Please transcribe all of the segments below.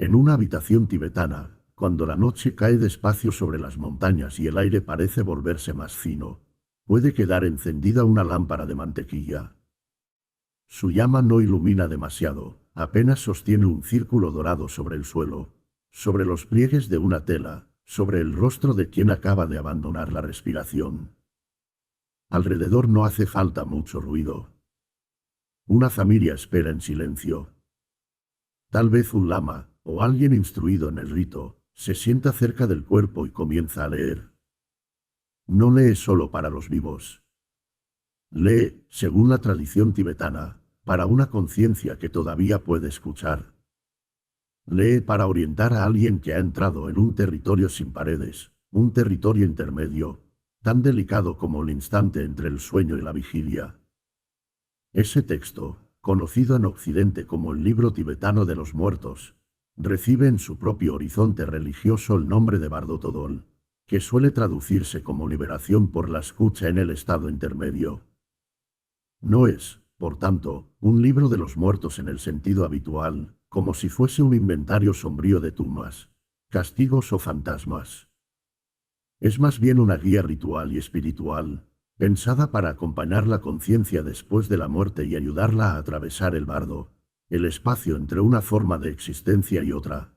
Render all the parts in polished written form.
En una habitación tibetana, cuando la noche cae despacio sobre las montañas y el aire parece volverse más fino, puede quedar encendida una lámpara de mantequilla. Su llama no ilumina demasiado, apenas sostiene un círculo dorado sobre el suelo, sobre los pliegues de una tela, sobre el rostro de quien acaba de abandonar la respiración. Alrededor no hace falta mucho ruido. Una familia espera en silencio. Tal vez un lama, o alguien instruido en el rito, se sienta cerca del cuerpo y comienza a leer. No lee solo para los vivos. Lee, según la tradición tibetana, para una conciencia que todavía puede escuchar. Lee para orientar a alguien que ha entrado en un territorio sin paredes, un territorio intermedio, tan delicado como el instante entre el sueño y la vigilia. Ese texto, conocido en Occidente como el libro tibetano de los muertos, recibe en su propio horizonte religioso el nombre de Bardo Thodol, que suele traducirse como liberación por la escucha en el estado intermedio. No es, por tanto, un libro de los muertos en el sentido habitual, como si fuese un inventario sombrío de tumbas, castigos o fantasmas. Es más bien una guía ritual y espiritual, pensada para acompañar la conciencia después de la muerte y ayudarla a atravesar el bardo, el espacio entre una forma de existencia y otra.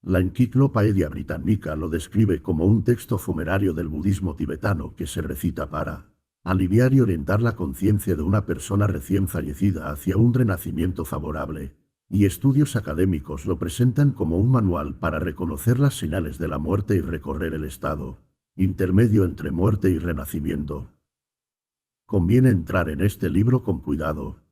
La Enciclopedia Británica lo describe como un texto funerario del budismo tibetano que se recita para aliviar y orientar la conciencia de una persona recién fallecida hacia un renacimiento favorable, y estudios académicos lo presentan como un manual para reconocer las señales de la muerte y recorrer el estado intermedio entre muerte y renacimiento. Conviene entrar en este libro con cuidado.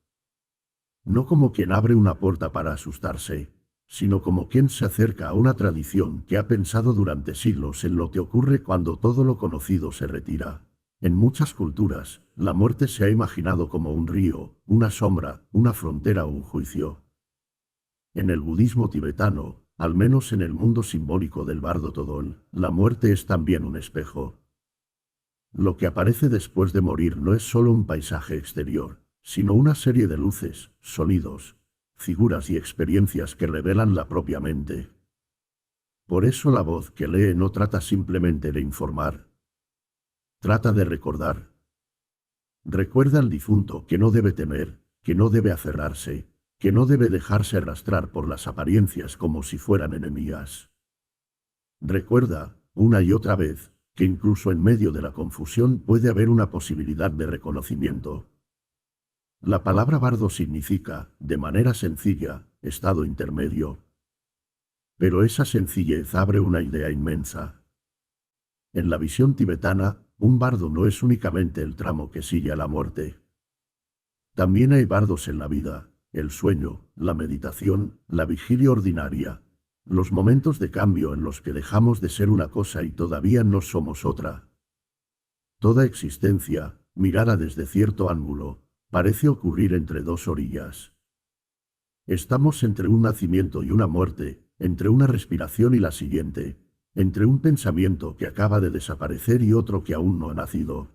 No como quien abre una puerta para asustarse, sino como quien se acerca a una tradición que ha pensado durante siglos en lo que ocurre cuando todo lo conocido se retira. En muchas culturas, la muerte se ha imaginado como un río, una sombra, una frontera o un juicio. En el budismo tibetano, al menos en el mundo simbólico del Bardo Thodol, la muerte es también un espejo. Lo que aparece después de morir no es solo un paisaje exterior, sino una serie de luces, sonidos, figuras y experiencias que revelan la propia mente. Por eso la voz que lee no trata simplemente de informar. Trata de recordar. Recuerda al difunto que no debe temer, que no debe aferrarse, que no debe dejarse arrastrar por las apariencias como si fueran enemigas. Recuerda, una y otra vez, que incluso en medio de la confusión puede haber una posibilidad de reconocimiento. La palabra bardo significa, de manera sencilla, estado intermedio. Pero esa sencillez abre una idea inmensa. En la visión tibetana, un bardo no es únicamente el tramo que sigue a la muerte. También hay bardos en la vida, el sueño, la meditación, la vigilia ordinaria, los momentos de cambio en los que dejamos de ser una cosa y todavía no somos otra. Toda existencia, mirada desde cierto ángulo, parece ocurrir entre dos orillas. Estamos entre un nacimiento y una muerte, entre una respiración y la siguiente, entre un pensamiento que acaba de desaparecer y otro que aún no ha nacido.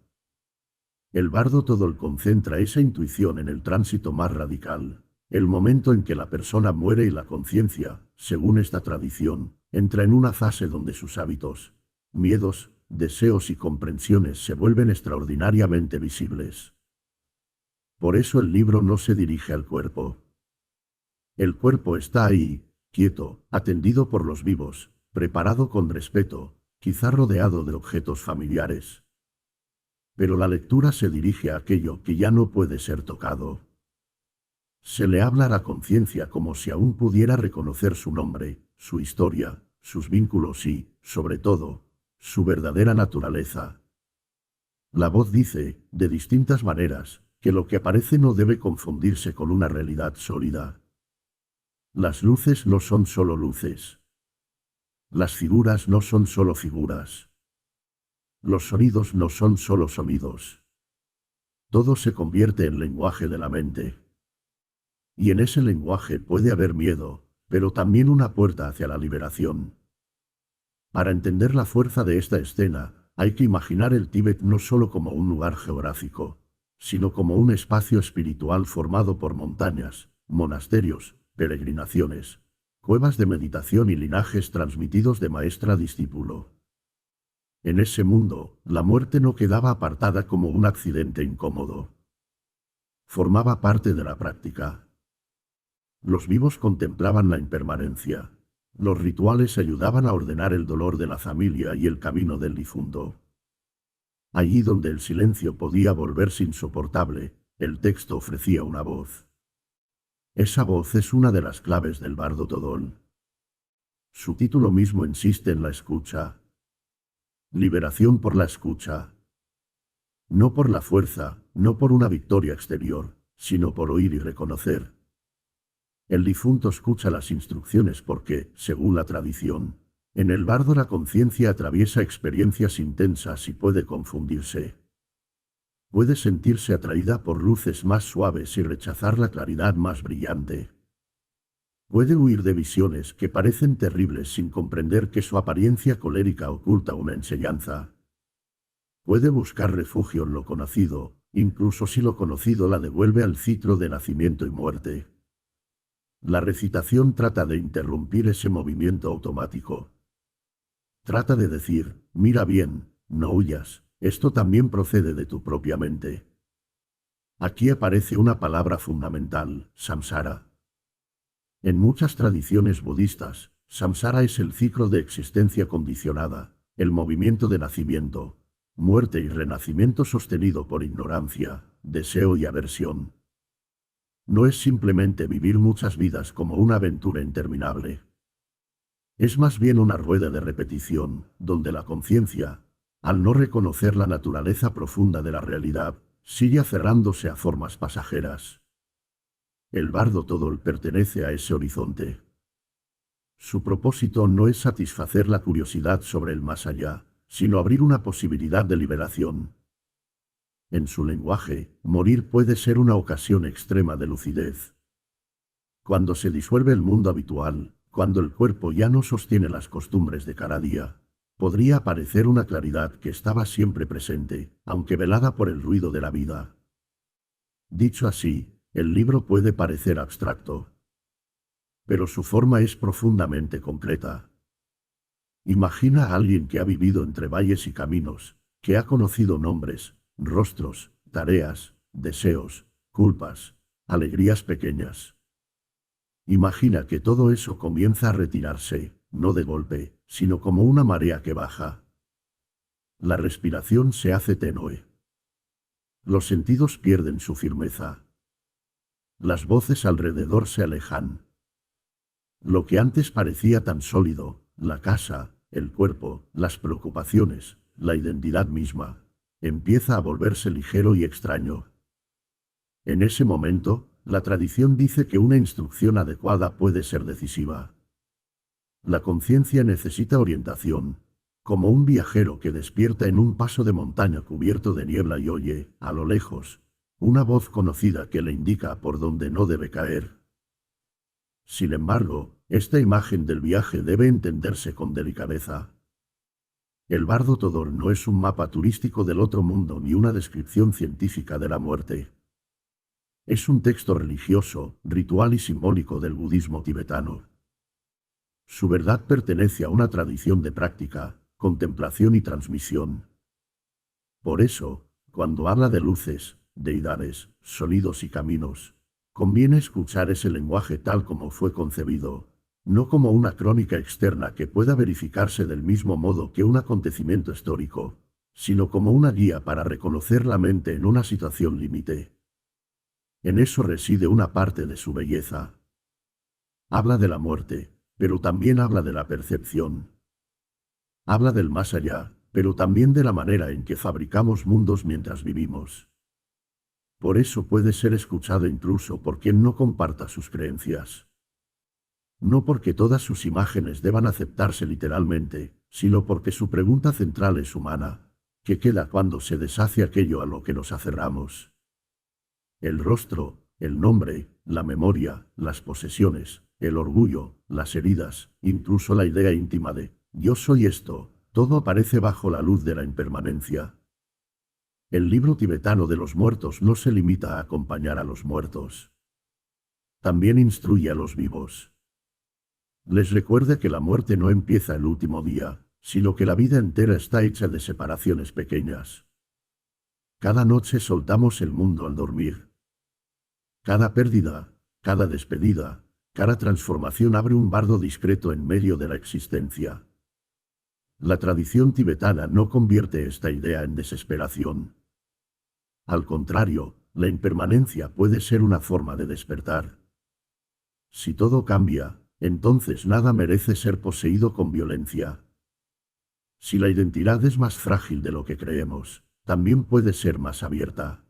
El Bardo Thodol concentra esa intuición en el tránsito más radical, el momento en que la persona muere y la conciencia, según esta tradición, entra en una fase donde sus hábitos, miedos, deseos y comprensiones se vuelven extraordinariamente visibles. Por eso el libro no se dirige al cuerpo. El cuerpo está ahí, quieto, atendido por los vivos, preparado con respeto, quizá rodeado de objetos familiares. Pero la lectura se dirige a aquello que ya no puede ser tocado. Se le habla a la conciencia como si aún pudiera reconocer su nombre, su historia, sus vínculos y, sobre todo, su verdadera naturaleza. La voz dice, de distintas maneras, que lo que aparece no debe confundirse con una realidad sólida. Las luces no son solo luces. Las figuras no son solo figuras. Los sonidos no son solo sonidos. Todo se convierte en lenguaje de la mente. Y en ese lenguaje puede haber miedo, pero también una puerta hacia la liberación. Para entender la fuerza de esta escena, hay que imaginar el Tíbet no solo como un lugar geográfico, sino como un espacio espiritual formado por montañas, monasterios, peregrinaciones, cuevas de meditación y linajes transmitidos de maestra a discípulo. En ese mundo, la muerte no quedaba apartada como un accidente incómodo. Formaba parte de la práctica. Los vivos contemplaban la impermanencia. Los rituales ayudaban a ordenar el dolor de la familia y el camino del difunto. Allí donde el silencio podía volverse insoportable, el texto ofrecía una voz. Esa voz es una de las claves del bardo Todol. Su título mismo insiste en la escucha. Liberación por la escucha. No por la fuerza, no por una victoria exterior, sino por oír y reconocer. El difunto escucha las instrucciones porque, según la tradición, en el bardo la conciencia atraviesa experiencias intensas y puede confundirse. Puede sentirse atraída por luces más suaves y rechazar la claridad más brillante. Puede huir de visiones que parecen terribles sin comprender que su apariencia colérica oculta una enseñanza. Puede buscar refugio en lo conocido, incluso si lo conocido la devuelve al ciclo de nacimiento y muerte. La recitación trata de interrumpir ese movimiento automático. Trata de decir, mira bien, no huyas, esto también procede de tu propia mente. Aquí aparece una palabra fundamental, samsara. En muchas tradiciones budistas, samsara es el ciclo de existencia condicionada, el movimiento de nacimiento, muerte y renacimiento sostenido por ignorancia, deseo y aversión. No es simplemente vivir muchas vidas como una aventura interminable. Es más bien una rueda de repetición, donde la conciencia, al no reconocer la naturaleza profunda de la realidad, sigue aferrándose a formas pasajeras. El bardo Todol pertenece a ese horizonte. Su propósito no es satisfacer la curiosidad sobre el más allá, sino abrir una posibilidad de liberación. En su lenguaje, morir puede ser una ocasión extrema de lucidez. Cuando se disuelve el mundo habitual, cuando el cuerpo ya no sostiene las costumbres de cada día, podría aparecer una claridad que estaba siempre presente, aunque velada por el ruido de la vida. Dicho así, el libro puede parecer abstracto, pero su forma es profundamente concreta. Imagina a alguien que ha vivido entre valles y caminos, que ha conocido nombres, rostros, tareas, deseos, culpas, alegrías pequeñas. Imagina que todo eso comienza a retirarse, no de golpe, sino como una marea que baja. La respiración se hace tenue. Los sentidos pierden su firmeza. Las voces alrededor se alejan. Lo que antes parecía tan sólido, la casa, el cuerpo, las preocupaciones, la identidad misma, empieza a volverse ligero y extraño. En ese momento, la tradición dice que una instrucción adecuada puede ser decisiva. La conciencia necesita orientación, como un viajero que despierta en un paso de montaña cubierto de niebla y oye, a lo lejos, una voz conocida que le indica por dónde no debe caer. Sin embargo, esta imagen del viaje debe entenderse con delicadeza. El bardo Todol no es un mapa turístico del otro mundo ni una descripción científica de la muerte. Es un texto religioso, ritual y simbólico del budismo tibetano. Su verdad pertenece a una tradición de práctica, contemplación y transmisión. Por eso, cuando habla de luces, deidades, sonidos y caminos, conviene escuchar ese lenguaje tal como fue concebido, no como una crónica externa que pueda verificarse del mismo modo que un acontecimiento histórico, sino como una guía para reconocer la mente en una situación límite. En eso reside una parte de su belleza. Habla de la muerte, pero también habla de la percepción. Habla del más allá, pero también de la manera en que fabricamos mundos mientras vivimos. Por eso puede ser escuchado incluso por quien no comparta sus creencias. No porque todas sus imágenes deban aceptarse literalmente, sino porque su pregunta central es humana. ¿Qué queda cuando se deshace aquello a lo que nos aferramos? El rostro, el nombre, la memoria, las posesiones, el orgullo, las heridas, incluso la idea íntima de «yo soy esto», todo aparece bajo la luz de la impermanencia. El libro tibetano de los muertos no se limita a acompañar a los muertos. También instruye a los vivos. Les recuerda que la muerte no empieza el último día, sino que la vida entera está hecha de separaciones pequeñas. Cada noche soltamos el mundo al dormir. Cada pérdida, cada despedida, cada transformación abre un bardo discreto en medio de la existencia. La tradición tibetana no convierte esta idea en desesperación. Al contrario, la impermanencia puede ser una forma de despertar. Si todo cambia, entonces nada merece ser poseído con violencia. Si la identidad es más frágil de lo que creemos, también puede ser más abierta.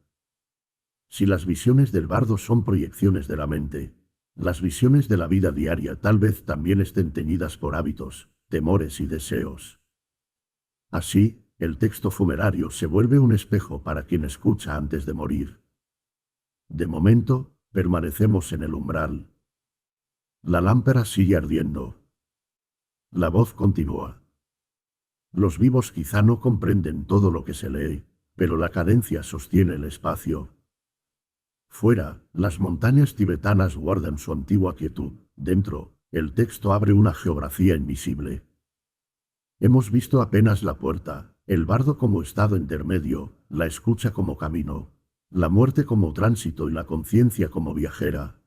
Si las visiones del bardo son proyecciones de la mente, las visiones de la vida diaria tal vez también estén teñidas por hábitos, temores y deseos. Así, el texto funerario se vuelve un espejo para quien escucha antes de morir. De momento, permanecemos en el umbral. La lámpara sigue ardiendo. La voz continúa. Los vivos quizá no comprenden todo lo que se lee, pero la cadencia sostiene el espacio. Fuera, las montañas tibetanas guardan su antigua quietud. Dentro, el texto abre una geografía invisible. Hemos visto apenas la puerta, el bardo como estado intermedio, la escucha como camino, la muerte como tránsito y la conciencia como viajera.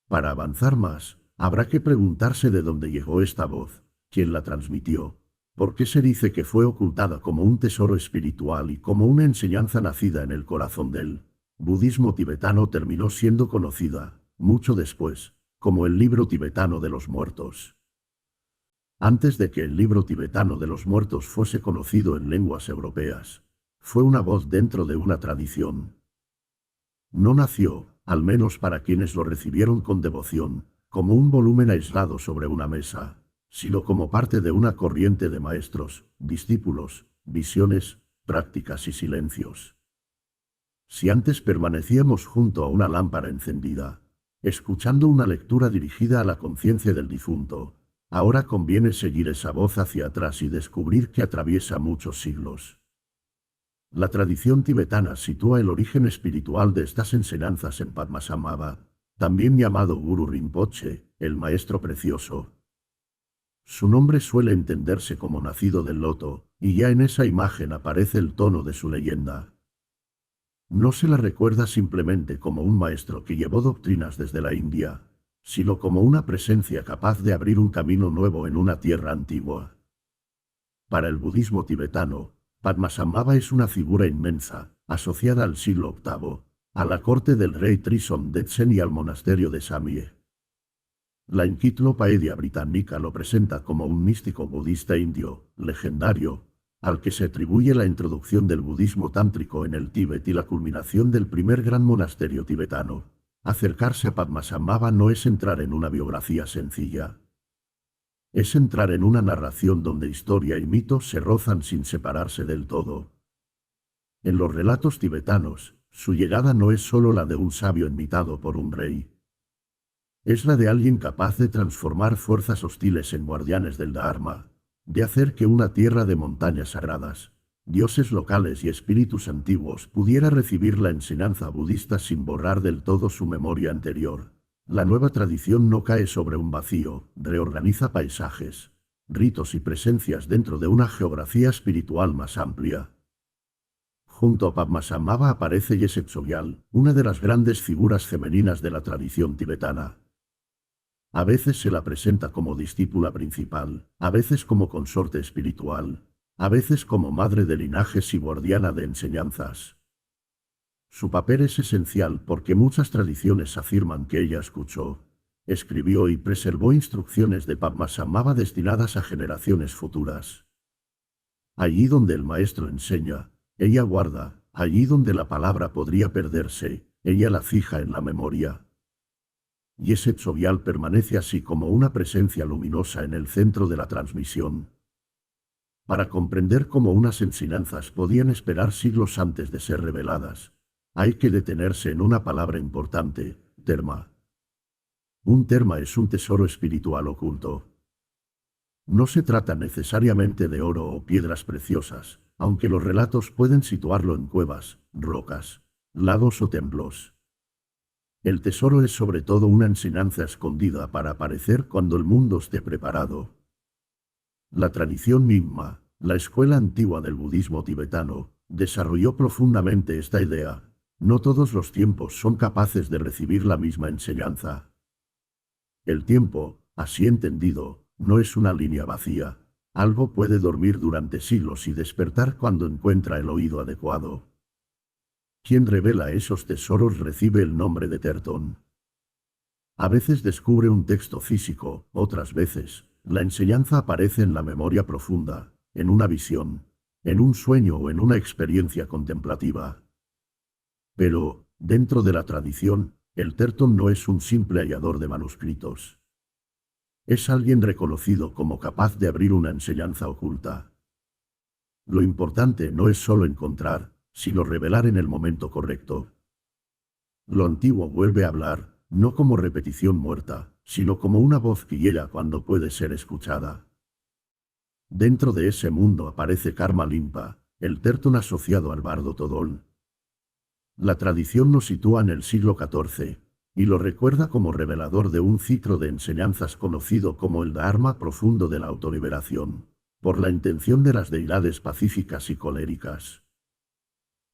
Para avanzar más, habrá que preguntarse de dónde llegó esta voz, quién la transmitió, por qué se dice que fue ocultada como un tesoro espiritual y como una enseñanza nacida en el corazón del budismo tibetano terminó siendo conocida, mucho después, como el libro tibetano de los muertos. Antes de que el libro tibetano de los muertos fuese conocido en lenguas europeas, fue una voz dentro de una tradición. No nació, al menos para quienes lo recibieron con devoción, como un volumen aislado sobre una mesa, sino como parte de una corriente de maestros, discípulos, visiones, prácticas y silencios. Si antes permanecíamos junto a una lámpara encendida, escuchando una lectura dirigida a la conciencia del difunto, ahora conviene seguir esa voz hacia atrás y descubrir que atraviesa muchos siglos. La tradición tibetana sitúa el origen espiritual de estas enseñanzas en Padmasambhava, también llamado Guru Rinpoche, el maestro precioso. Su nombre suele entenderse como nacido del loto, y ya en esa imagen aparece el tono de su leyenda. No se la recuerda simplemente como un maestro que llevó doctrinas desde la India, sino como una presencia capaz de abrir un camino nuevo en una tierra antigua. Para el budismo tibetano, Padmasambhava es una figura inmensa, asociada al siglo VIII, a la corte del rey Trison Detsen y al monasterio de Samye. La Enciclopedia Británica lo presenta como un místico budista indio, legendario, al que se atribuye la introducción del budismo tántrico en el Tíbet y la culminación del primer gran monasterio tibetano. Acercarse a Padmasambhava no es entrar en una biografía sencilla. Es entrar en una narración donde historia y mito se rozan sin separarse del todo. En los relatos tibetanos, su llegada no es solo la de un sabio invitado por un rey. Es la de alguien capaz de transformar fuerzas hostiles en guardianes del Dharma, de hacer que una tierra de montañas sagradas, dioses locales y espíritus antiguos pudiera recibir la enseñanza budista sin borrar del todo su memoria anterior. La nueva tradición no cae sobre un vacío, reorganiza paisajes, ritos y presencias dentro de una geografía espiritual más amplia. Junto a Padmasambhava aparece Yeshe Tsogyal, una de las grandes figuras femeninas de la tradición tibetana. A veces se la presenta como discípula principal, a veces como consorte espiritual, a veces como madre de linajes y guardiana de enseñanzas. Su papel es esencial porque muchas tradiciones afirman que ella escuchó, escribió y preservó instrucciones de Padmasambhava destinadas a generaciones futuras. Allí donde el maestro enseña, ella guarda; allí donde la palabra podría perderse, ella la fija en la memoria. Yeshe Tsogyal permanece así como una presencia luminosa en el centro de la transmisión. Para comprender cómo unas enseñanzas podían esperar siglos antes de ser reveladas, hay que detenerse en una palabra importante: terma. Un terma es un tesoro espiritual oculto. No se trata necesariamente de oro o piedras preciosas, aunque los relatos pueden situarlo en cuevas, rocas, lagos o templos. El tesoro es sobre todo una enseñanza escondida para aparecer cuando el mundo esté preparado. La tradición Nyingma, la escuela antigua del budismo tibetano, desarrolló profundamente esta idea. No todos los tiempos son capaces de recibir la misma enseñanza. El tiempo, así entendido, no es una línea vacía. Algo puede dormir durante siglos y despertar cuando encuentra el oído adecuado. Quien revela esos tesoros recibe el nombre de Tertón. A veces descubre un texto físico, otras veces, la enseñanza aparece en la memoria profunda, en una visión, en un sueño o en una experiencia contemplativa. Pero, dentro de la tradición, el Tertón no es un simple hallador de manuscritos. Es alguien reconocido como capaz de abrir una enseñanza oculta. Lo importante no es solo encontrar, sino revelar en el momento correcto. Lo antiguo vuelve a hablar, no como repetición muerta, sino como una voz que llega cuando puede ser escuchada. Dentro de ese mundo aparece Karma Limpa, el Tertón asociado al bardo Todol. La tradición lo sitúa en el siglo XIV, y lo recuerda como revelador de un ciclo de enseñanzas conocido como el Dharma profundo de la autoliberación, por la intención de las deidades pacíficas y coléricas.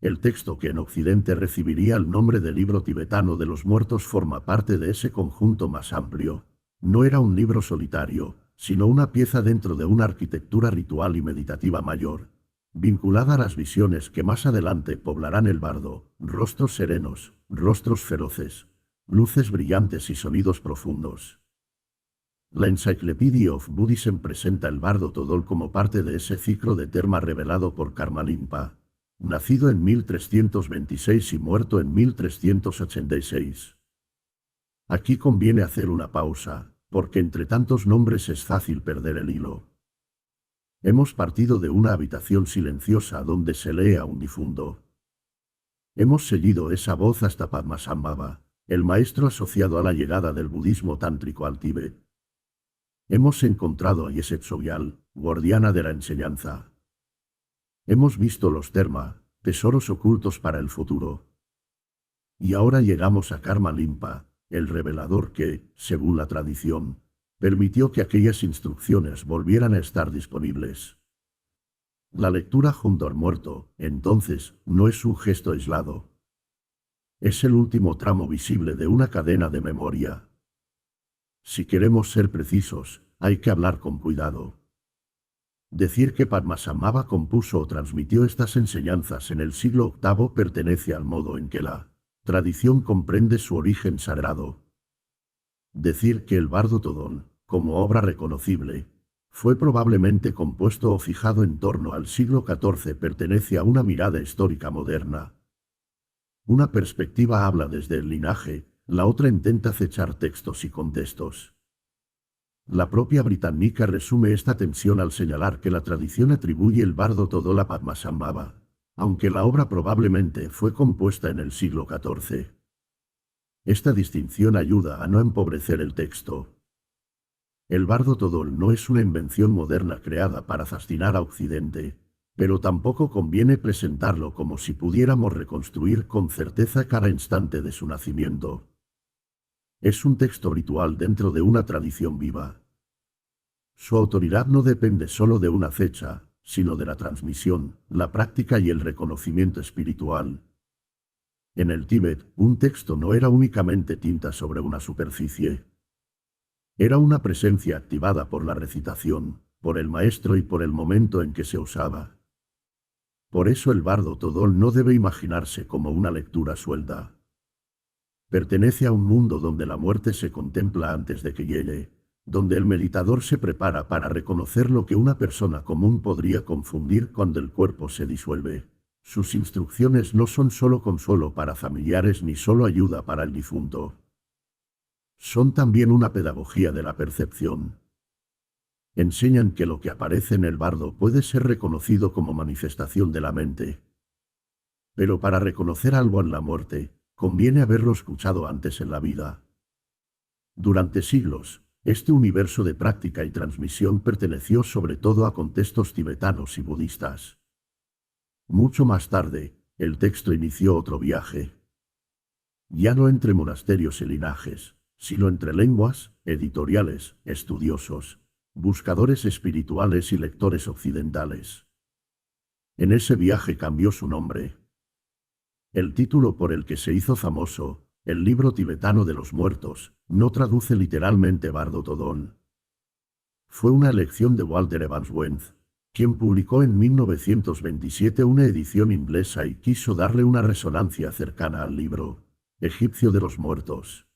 El texto que en Occidente recibiría el nombre de Libro Tibetano de los Muertos forma parte de ese conjunto más amplio. No era un libro solitario, sino una pieza dentro de una arquitectura ritual y meditativa mayor, vinculada a las visiones que más adelante poblarán el bardo, rostros serenos, rostros feroces, luces brillantes y sonidos profundos. La Encyclopedia of Buddhism presenta el bardo Todol como parte de ese ciclo de terma revelado por Karma Limpa, nacido en 1326 y muerto en 1386. Aquí conviene hacer una pausa, porque entre tantos nombres es fácil perder el hilo. Hemos partido de una habitación silenciosa donde se lee a un difunto. Hemos seguido esa voz hasta Padmasambhava, el maestro asociado a la llegada del budismo tántrico al Tíbet. Hemos encontrado a Yeshe Tsogyal, guardiana de la enseñanza. Hemos visto los terma, tesoros ocultos para el futuro. Y ahora llegamos a Karma Limpa, el revelador que, según la tradición, permitió que aquellas instrucciones volvieran a estar disponibles. La lectura junto al muerto, entonces, no es un gesto aislado. Es el último tramo visible de una cadena de memoria. Si queremos ser precisos, hay que hablar con cuidado. Decir que Padmasambhava compuso o transmitió estas enseñanzas en el siglo VIII pertenece al modo en que la tradición comprende su origen sagrado. Decir que el bardo Todol, como obra reconocible, fue probablemente compuesto o fijado en torno al siglo XIV pertenece a una mirada histórica moderna. Una perspectiva habla desde el linaje, la otra intenta acechar textos y contextos. La propia británica resume esta tensión al señalar que la tradición atribuye el bardo Todol a Padmasambhava, aunque la obra probablemente fue compuesta en el siglo XIV. Esta distinción ayuda a no empobrecer el texto. El bardo Todol no es una invención moderna creada para fascinar a Occidente, pero tampoco conviene presentarlo como si pudiéramos reconstruir con certeza cada instante de su nacimiento. Es un texto ritual dentro de una tradición viva. Su autoridad no depende solo de una fecha, sino de la transmisión, la práctica y el reconocimiento espiritual. En el Tíbet, un texto no era únicamente tinta sobre una superficie. Era una presencia activada por la recitación, por el maestro y por el momento en que se usaba. Por eso el bardo Todol no debe imaginarse como una lectura suelta. Pertenece a un mundo donde la muerte se contempla antes de que llegue, donde el meditador se prepara para reconocer lo que una persona común podría confundir cuando el cuerpo se disuelve. Sus instrucciones no son solo consuelo para familiares ni solo ayuda para el difunto. Son también una pedagogía de la percepción. Enseñan que lo que aparece en el bardo puede ser reconocido como manifestación de la mente. Pero para reconocer algo en la muerte, conviene haberlo escuchado antes en la vida. Durante siglos, este universo de práctica y transmisión perteneció sobre todo a contextos tibetanos y budistas. Mucho más tarde, el texto inició otro viaje. ya no entre monasterios y linajes, sino entre lenguas, editoriales, estudiosos, buscadores espirituales y lectores occidentales. En ese viaje cambió su nombre. El título por el que se hizo famoso, el libro tibetano de los muertos, no traduce literalmente Bardo Todol. Fue una elección de Walter Evans Wentz, quien publicó en 1927 una edición inglesa y quiso darle una resonancia cercana al libro egipcio de los muertos.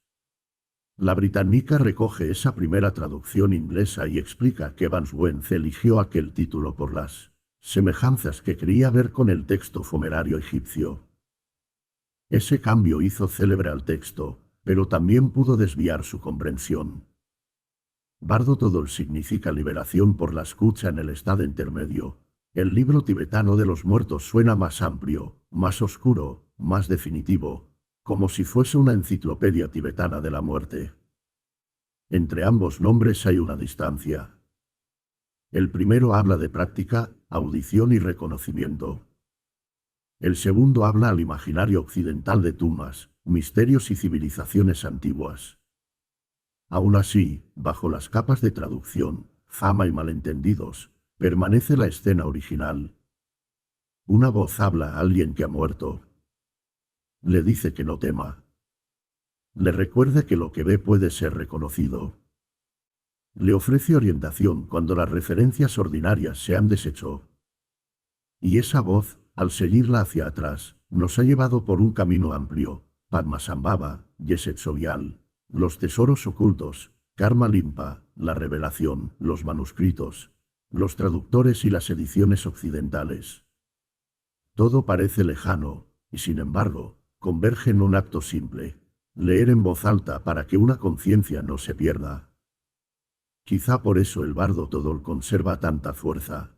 La británica recoge esa primera traducción inglesa y explica que Evans Wentz eligió aquel título por las semejanzas que creía ver con el texto funerario egipcio. Ese cambio hizo célebre al texto, pero también pudo desviar su comprensión. Bardo Todol significa liberación por la escucha en el estado intermedio. El libro tibetano de los muertos suena más amplio, más oscuro, más definitivo, como si fuese una enciclopedia tibetana de la muerte. Entre ambos nombres hay una distancia. El primero habla de práctica, audición y reconocimiento. El segundo habla al imaginario occidental de tumbas, misterios y civilizaciones antiguas. Aún así, bajo las capas de traducción, fama y malentendidos, permanece la escena original. Una voz habla a alguien que ha muerto. Le dice que no tema. Le recuerda que lo que ve puede ser reconocido. Le ofrece orientación cuando las referencias ordinarias se han deshecho. Y esa voz, al seguirla hacia atrás, nos ha llevado por un camino amplio: Padmasambhava, Yeset Sogyal, los tesoros ocultos, Karma Limpa, la revelación, los manuscritos, los traductores y las ediciones occidentales. Todo parece lejano, y sin embargo, converge en un acto simple: leer en voz alta para que una conciencia no se pierda. Quizá por eso el Bardo Todol conserva tanta fuerza.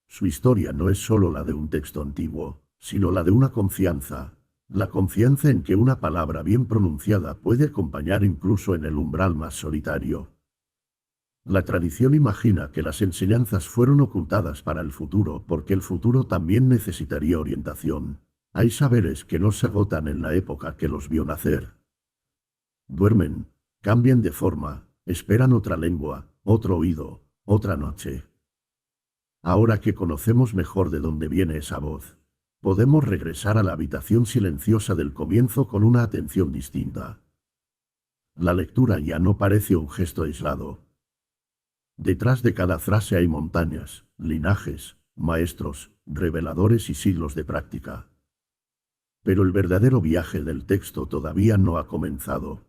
Su historia no es solo la de un texto antiguo, sino la de una confianza, la confianza en que una palabra bien pronunciada puede acompañar incluso en el umbral más solitario. La tradición imagina que las enseñanzas fueron ocultadas para el futuro porque el futuro también necesitaría orientación. Hay saberes que no se agotan en la época que los vio nacer. Duermen, cambian de forma, esperan otra lengua, otro oído, otra noche. Ahora que conocemos mejor de dónde viene esa voz, podemos regresar a la habitación silenciosa del comienzo con una atención distinta. La lectura ya no parece un gesto aislado. Detrás de cada frase hay montañas, linajes, maestros, reveladores y siglos de práctica. Pero el verdadero viaje del texto todavía no ha comenzado.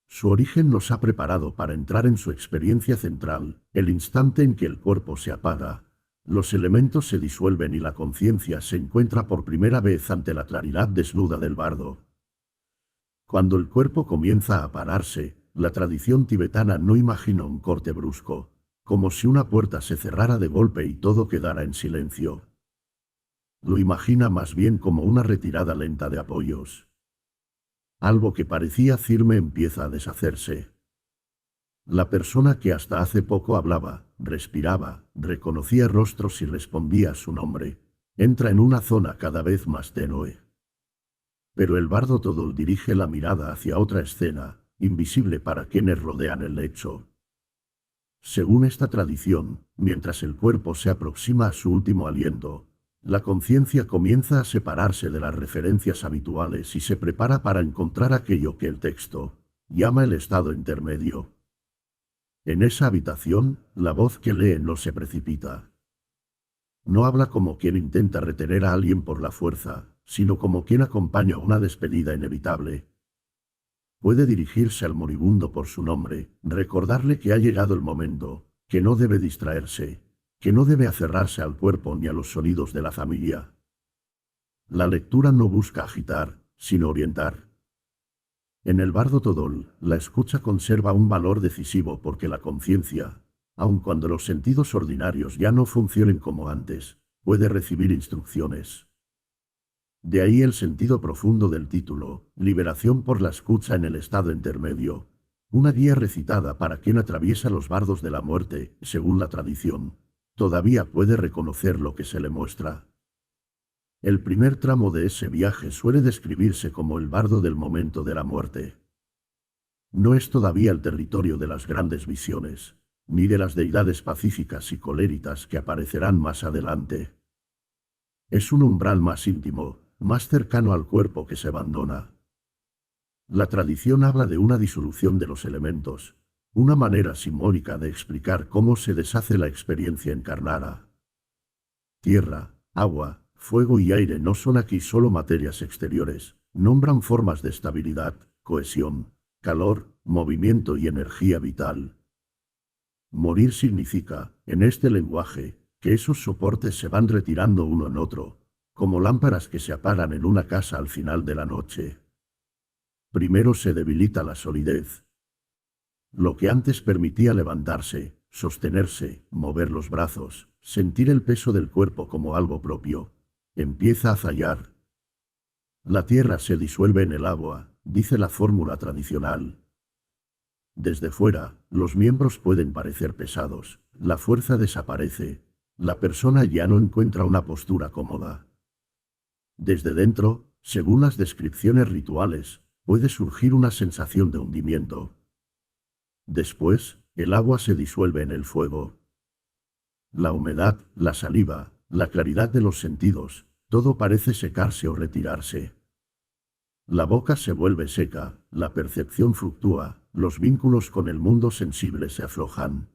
Su origen nos ha preparado para entrar en su experiencia central, el instante en que el cuerpo se apaga, los elementos se disuelven y la conciencia se encuentra por primera vez ante la claridad desnuda del bardo. Cuando el cuerpo comienza a pararse, la tradición tibetana no imagina un corte brusco, como si una puerta se cerrara de golpe y todo quedara en silencio. Lo imagina más bien como una retirada lenta de apoyos. Algo que parecía firme empieza a deshacerse. La persona que hasta hace poco hablaba, respiraba, reconocía rostros y respondía a su nombre, entra en una zona cada vez más tenue. Pero el Bardo Todol dirige la mirada hacia otra escena, invisible para quienes rodean el lecho. Según esta tradición, mientras el cuerpo se aproxima a su último aliento, la conciencia comienza a separarse de las referencias habituales y se prepara para encontrar aquello que el texto llama el estado intermedio. En esa habitación, la voz que lee no se precipita. No habla como quien intenta retener a alguien por la fuerza, sino como quien acompaña una despedida inevitable. Puede dirigirse al moribundo por su nombre, recordarle que ha llegado el momento, que no debe distraerse, que no debe aferrarse al cuerpo ni a los sonidos de la familia. La lectura no busca agitar, sino orientar. En el Bardo Todol, la escucha conserva un valor decisivo porque la conciencia, aun cuando los sentidos ordinarios ya no funcionen como antes, puede recibir instrucciones. De ahí el sentido profundo del título, liberación por la escucha en el estado intermedio, una guía recitada para quien atraviesa los bardos de la muerte, según la tradición. Todavía puede reconocer lo que se le muestra. El primer tramo de ese viaje suele describirse como el bardo del momento de la muerte. No es todavía el territorio de las grandes visiones, ni de las deidades pacíficas y coléritas que aparecerán más adelante. Es un umbral más íntimo, más cercano al cuerpo que se abandona. La tradición habla de una disolución de los elementos, una manera simbólica de explicar cómo se deshace la experiencia encarnada. Tierra, agua, fuego y aire no son aquí solo materias exteriores, nombran formas de estabilidad, cohesión, calor, movimiento y energía vital. Morir significa, en este lenguaje, que esos soportes se van retirando uno en otro, como lámparas que se apagan en una casa al final de la noche. Primero se debilita la solidez. Lo que antes permitía levantarse, sostenerse, mover los brazos, sentir el peso del cuerpo como algo propio, empieza a fallar. La tierra se disuelve en el agua, dice la fórmula tradicional. Desde fuera, los miembros pueden parecer pesados, la fuerza desaparece, la persona ya no encuentra una postura cómoda. Desde dentro, según las descripciones rituales, puede surgir una sensación de hundimiento. Después, el agua se disuelve en el fuego. La humedad, la saliva, la claridad de los sentidos, todo parece secarse o retirarse. La boca se vuelve seca, la percepción fluctúa, los vínculos con el mundo sensible se aflojan.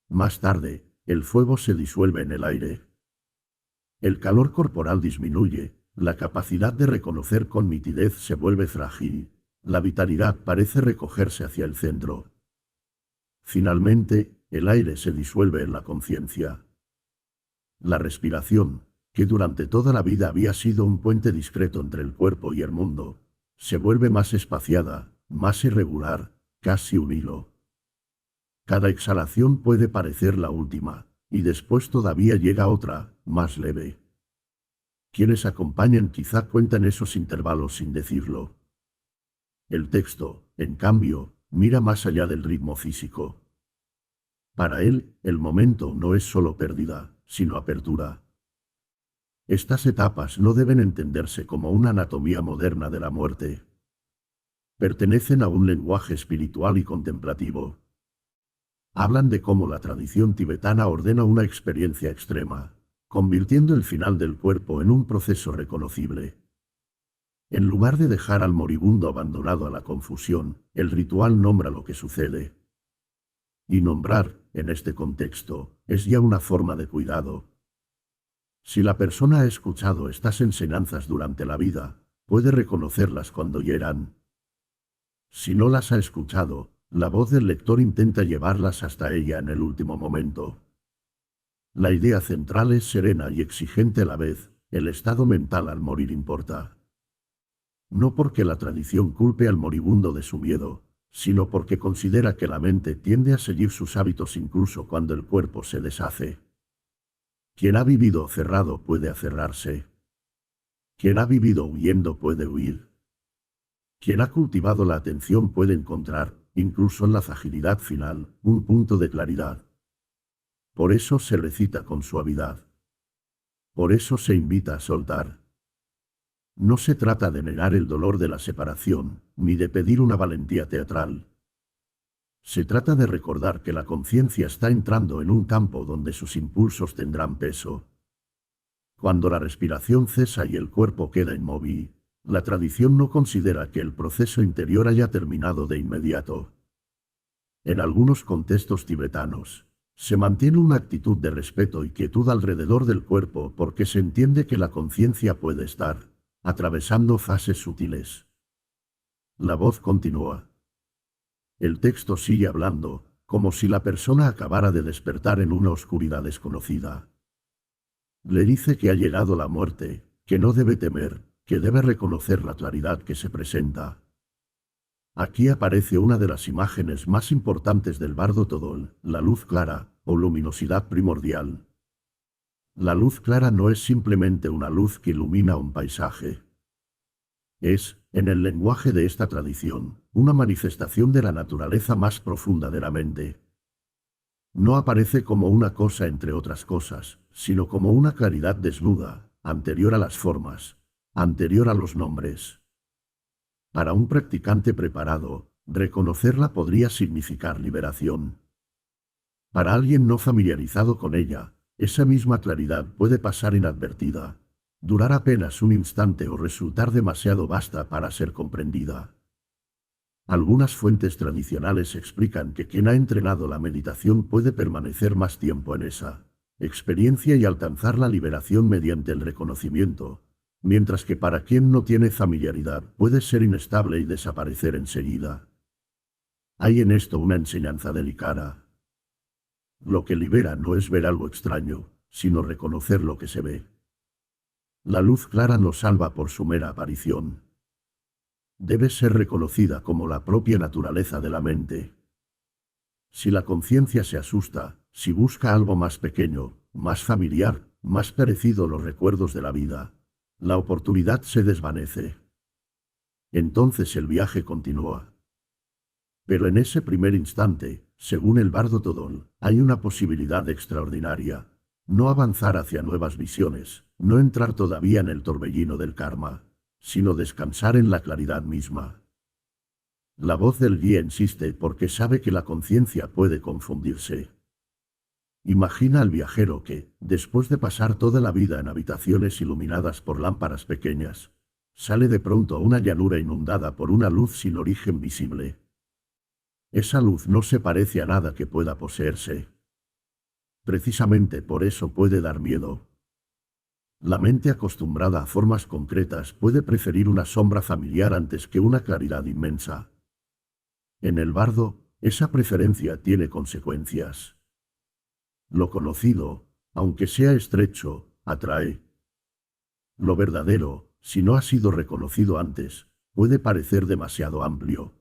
Más tarde, el fuego se disuelve en el aire. El calor corporal disminuye, la capacidad de reconocer con nitidez se vuelve frágil, la vitalidad parece recogerse hacia el centro. Finalmente, el aire se disuelve en la conciencia. La respiración, que durante toda la vida había sido un puente discreto entre el cuerpo y el mundo, se vuelve más espaciada, más irregular, casi un hilo. Cada exhalación puede parecer la última, y después todavía llega otra, más leve. Quienes acompañan quizá cuentan esos intervalos sin decirlo. El texto, en cambio, mira más allá del ritmo físico. Para él, el momento no es solo pérdida, sino apertura. Estas etapas no deben entenderse como una anatomía moderna de la muerte. Pertenecen a un lenguaje espiritual y contemplativo. Hablan de cómo la tradición tibetana ordena una experiencia extrema, convirtiendo el final del cuerpo en un proceso reconocible. En lugar de dejar al moribundo abandonado a la confusión, el ritual nombra lo que sucede. Y nombrar, en este contexto, es ya una forma de cuidado. Si la persona ha escuchado estas enseñanzas durante la vida, puede reconocerlas cuando hieran. Si no las ha escuchado, la voz del lector intenta llevarlas hasta ella en el último momento. La idea central es serena y exigente a la vez, el estado mental al morir importa. No porque la tradición culpe al moribundo de su miedo, sino porque considera que la mente tiende a seguir sus hábitos incluso cuando el cuerpo se deshace. Quien ha vivido cerrado puede aferrarse. Quien ha vivido huyendo puede huir. Quien ha cultivado la atención puede encontrar, incluso en la fragilidad final, un punto de claridad. Por eso se recita con suavidad. Por eso se invita a soltar. No se trata de negar el dolor de la separación, ni de pedir una valentía teatral. Se trata de recordar que la conciencia está entrando en un campo donde sus impulsos tendrán peso. Cuando la respiración cesa y el cuerpo queda inmóvil, la tradición no considera que el proceso interior haya terminado de inmediato. En algunos contextos tibetanos, se mantiene una actitud de respeto y quietud alrededor del cuerpo porque se entiende que la conciencia puede estar atravesando fases sutiles. La voz continúa. El texto sigue hablando, como si la persona acabara de despertar en una oscuridad desconocida. Le dice que ha llegado la muerte, que no debe temer, que debe reconocer la claridad que se presenta. Aquí aparece una de las imágenes más importantes del bardo Todol, la luz clara, o luminosidad primordial. La luz clara no es simplemente una luz que ilumina un paisaje. Es, en el lenguaje de esta tradición, una manifestación de la naturaleza más profunda de la mente. No aparece como una cosa entre otras cosas, sino como una claridad desnuda, anterior a las formas, anterior a los nombres. Para un practicante preparado, reconocerla podría significar liberación. Para alguien no familiarizado con ella, esa misma claridad puede pasar inadvertida, durar apenas un instante o resultar demasiado vasta para ser comprendida. Algunas fuentes tradicionales explican que quien ha entrenado la meditación puede permanecer más tiempo en esa experiencia y alcanzar la liberación mediante el reconocimiento, mientras que para quien no tiene familiaridad puede ser inestable y desaparecer enseguida. Hay en esto una enseñanza delicada. Lo que libera no es ver algo extraño, sino reconocer lo que se ve. La luz clara nos salva por su mera aparición. Debe ser reconocida como la propia naturaleza de la mente. Si la conciencia se asusta, si busca algo más pequeño, más familiar, más parecido a los recuerdos de la vida, la oportunidad se desvanece. Entonces el viaje continúa. Pero en ese primer instante, según el bardo Todol, hay una posibilidad extraordinaria. No avanzar hacia nuevas visiones, no entrar todavía en el torbellino del karma, sino descansar en la claridad misma. La voz del guía insiste porque sabe que la conciencia puede confundirse. Imagina al viajero que, después de pasar toda la vida en habitaciones iluminadas por lámparas pequeñas, sale de pronto a una llanura inundada por una luz sin origen visible. Esa luz no se parece a nada que pueda poseerse. Precisamente por eso puede dar miedo. La mente acostumbrada a formas concretas puede preferir una sombra familiar antes que una claridad inmensa. En el bardo, esa preferencia tiene consecuencias. Lo conocido, aunque sea estrecho, atrae. Lo verdadero, si no ha sido reconocido antes, puede parecer demasiado amplio.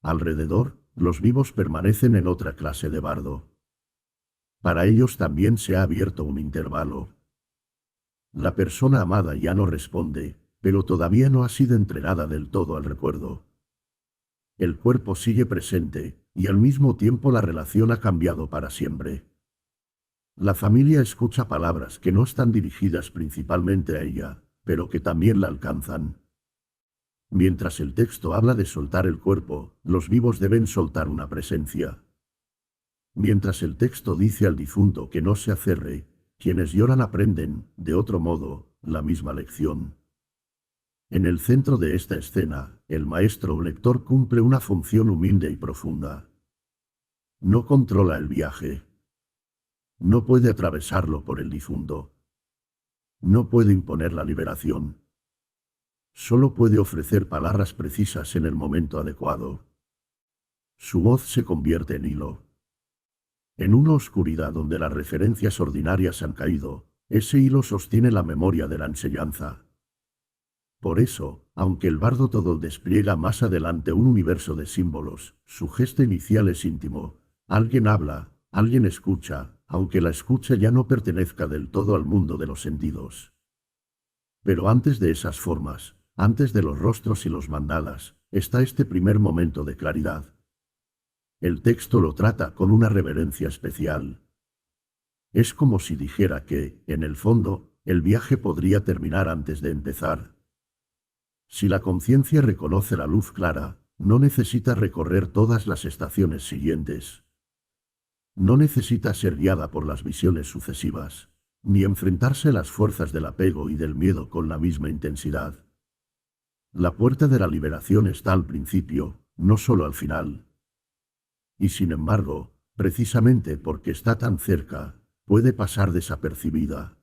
Alrededor, los vivos permanecen en otra clase de bardo. Para ellos también se ha abierto un intervalo. La persona amada ya no responde, pero todavía no ha sido entregada del todo al recuerdo. El cuerpo sigue presente, y al mismo tiempo la relación ha cambiado para siempre. La familia escucha palabras que no están dirigidas principalmente a ella, pero que también la alcanzan. Mientras el texto habla de soltar el cuerpo, los vivos deben soltar una presencia. Mientras el texto dice al difunto que no se aferre, quienes lloran aprenden, de otro modo, la misma lección. En el centro de esta escena, el maestro o lector cumple una función humilde y profunda. No controla el viaje. No puede atravesarlo por el difunto. No puede imponer la liberación. Solo puede ofrecer palabras precisas en el momento adecuado. Su voz se convierte en hilo. En una oscuridad donde las referencias ordinarias han caído, ese hilo sostiene la memoria de la enseñanza. Por eso, aunque el bardo todo despliega más adelante un universo de símbolos, su gesto inicial es íntimo. Alguien habla, alguien escucha, aunque la escucha ya no pertenezca del todo al mundo de los sentidos. Pero antes de esas formas, antes de los rostros y los mandalas, está este primer momento de claridad. El texto lo trata con una reverencia especial. Es como si dijera que, en el fondo, el viaje podría terminar antes de empezar. Si la conciencia reconoce la luz clara, no necesita recorrer todas las estaciones siguientes. No necesita ser guiada por las visiones sucesivas, ni enfrentarse a las fuerzas del apego y del miedo con la misma intensidad. La puerta de la liberación está al principio, no solo al final. Y sin embargo, precisamente porque está tan cerca, puede pasar desapercibida.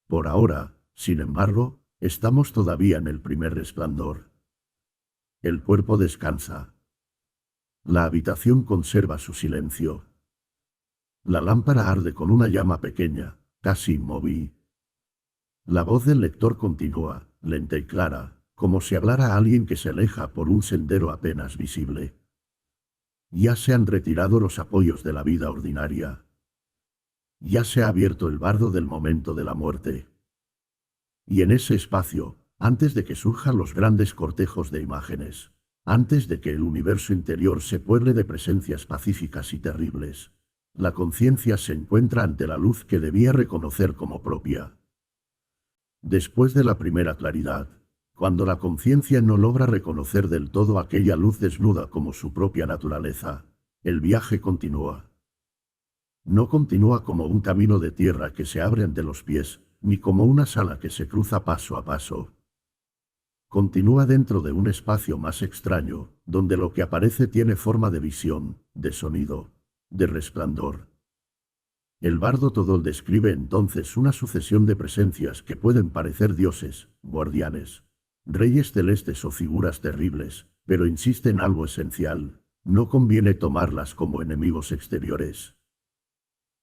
Por ahora, sin embargo, estamos todavía en el primer resplandor. El cuerpo descansa. La habitación conserva su silencio. La lámpara arde con una llama pequeña, casi inmóvil. La voz del lector continúa, lenta y clara, como si hablara a alguien que se aleja por un sendero apenas visible. Ya se han retirado los apoyos de la vida ordinaria. Ya se ha abierto el bardo del momento de la muerte. Y en ese espacio, antes de que surjan los grandes cortejos de imágenes, antes de que el universo interior se pueble de presencias pacíficas y terribles, la conciencia se encuentra ante la luz que debía reconocer como propia. Después de la primera claridad, cuando la conciencia no logra reconocer del todo aquella luz desnuda como su propia naturaleza, el viaje continúa. No continúa como un camino de tierra que se abre ante los pies, ni como una sala que se cruza paso a paso. Continúa dentro de un espacio más extraño, donde lo que aparece tiene forma de visión, de sonido, de resplandor. El bardo Todol describe entonces una sucesión de presencias que pueden parecer dioses, guardianes, reyes celestes o figuras terribles, pero insiste en algo esencial: no conviene tomarlas como enemigos exteriores.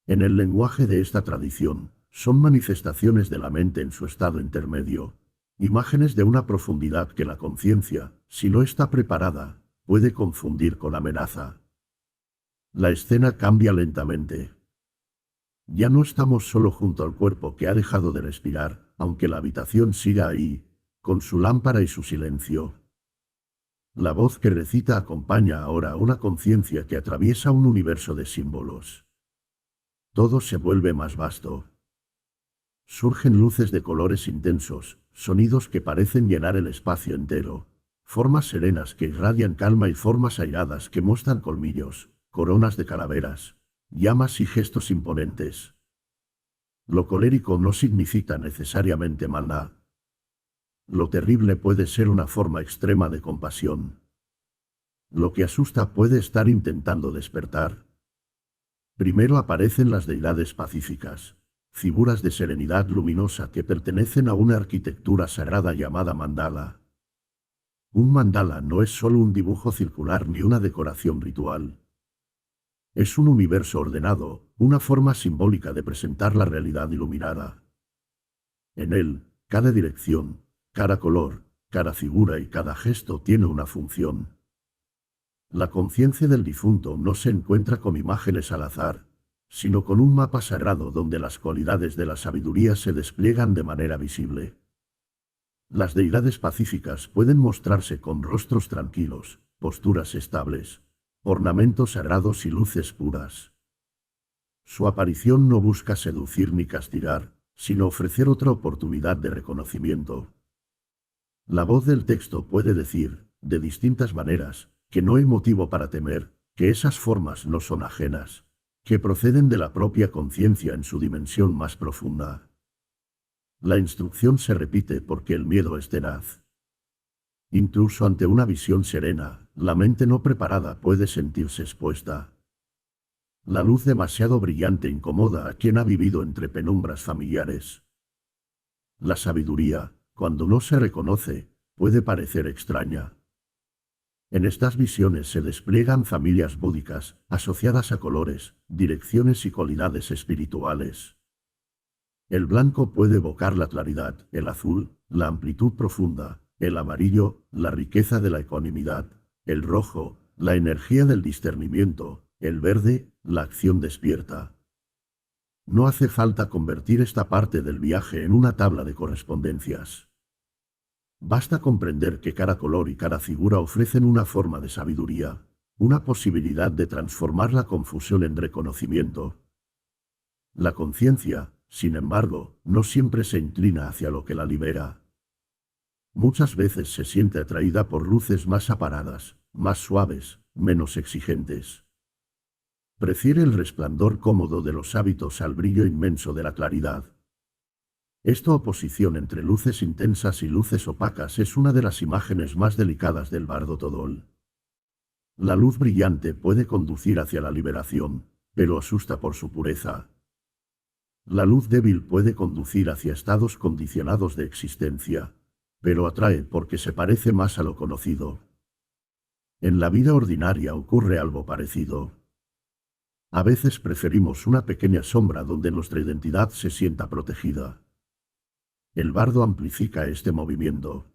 En el lenguaje de esta tradición, son manifestaciones de la mente en su estado intermedio, imágenes de una profundidad que la conciencia, si no está preparada, puede confundir con amenaza. La escena cambia lentamente. Ya no estamos solo junto al cuerpo que ha dejado de respirar, aunque la habitación siga ahí, con su lámpara y su silencio. La voz que recita acompaña ahora a una conciencia que atraviesa un universo de símbolos. Todo se vuelve más vasto. Surgen luces de colores intensos, sonidos que parecen llenar el espacio entero, formas serenas que irradian calma y formas airadas que muestran colmillos, coronas de calaveras, llamas y gestos imponentes. Lo colérico no significa necesariamente maldad. Lo terrible puede ser una forma extrema de compasión. Lo que asusta puede estar intentando despertar. Primero aparecen las deidades pacíficas, figuras de serenidad luminosa que pertenecen a una arquitectura sagrada llamada mandala. Un mandala no es solo un dibujo circular ni una decoración ritual. Es un universo ordenado, una forma simbólica de presentar la realidad iluminada. En él, cada dirección, cada color, cada figura y cada gesto tiene una función. La conciencia del difunto no se encuentra con imágenes al azar, sino con un mapa sagrado donde las cualidades de la sabiduría se despliegan de manera visible. Las deidades pacíficas pueden mostrarse con rostros tranquilos, posturas estables, ornamentos sagrados y luces puras. Su aparición no busca seducir ni castigar, sino ofrecer otra oportunidad de reconocimiento. La voz del texto puede decir, de distintas maneras, que no hay motivo para temer, que esas formas no son ajenas, que proceden de la propia conciencia en su dimensión más profunda. La instrucción se repite porque el miedo es tenaz. Incluso ante una visión serena, la mente no preparada puede sentirse expuesta. La luz demasiado brillante incomoda a quien ha vivido entre penumbras familiares. La sabiduría, cuando no se reconoce, puede parecer extraña. En estas visiones se despliegan familias búdicas, asociadas a colores, direcciones y cualidades espirituales. El blanco puede evocar la claridad, el azul, la amplitud profunda, el amarillo, la riqueza de la ecuanimidad, el rojo, la energía del discernimiento, el verde, la acción despierta. No hace falta convertir esta parte del viaje en una tabla de correspondencias. Basta comprender que cada color y cada figura ofrecen una forma de sabiduría, una posibilidad de transformar la confusión en reconocimiento. La conciencia, sin embargo, no siempre se inclina hacia lo que la libera. Muchas veces se siente atraída por luces más apagadas, más suaves, menos exigentes. Prefiere el resplandor cómodo de los hábitos al brillo inmenso de la claridad. Esta oposición entre luces intensas y luces opacas es una de las imágenes más delicadas del bardo Todol. La luz brillante puede conducir hacia la liberación, pero asusta por su pureza. La luz débil puede conducir hacia estados condicionados de existencia, pero atrae porque se parece más a lo conocido. En la vida ordinaria ocurre algo parecido. A veces preferimos una pequeña sombra donde nuestra identidad se sienta protegida. El bardo amplifica este movimiento.